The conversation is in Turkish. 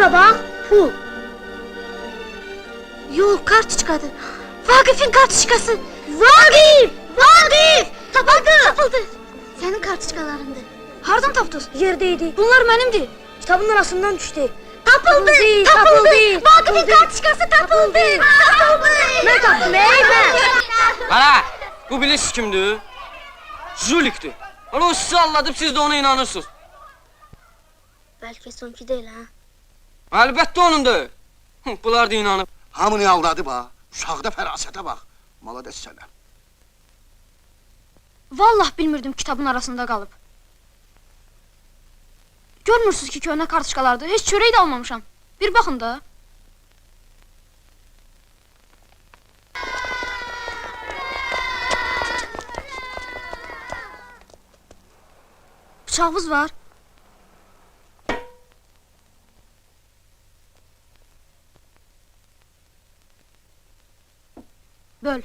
Bura bak, pul. Yok, kartuşkadır. Vagif'in kartuşkası. Vagif! Vagif! Tapıldı. Senin kartuşkalarındı. Hardan tapdınız? Yerdeydi. Bunlar benimdi. Kitabın arasından düştü. Tapıldı. Vagif'in kartuşkası tapıldı. Ben tapdım, ben. Bana, bu bilirsiniz kimdir? Julikdir. O sizi aldatıp siz de ona inanırsınız. Belki sonki değil ha. Əlbəttə onundur. Bunlar da inanıb. Hamını aldadı ba. Uşaqda fərasətə bax. Malades sənə. Vallahi bilmirdim kitabın arasında qalıb. Görmürsünüz ki köhnə kartuşkalardır. Heç çörək də almamışam. Bir baxın da. Bıçağınız var. Böl.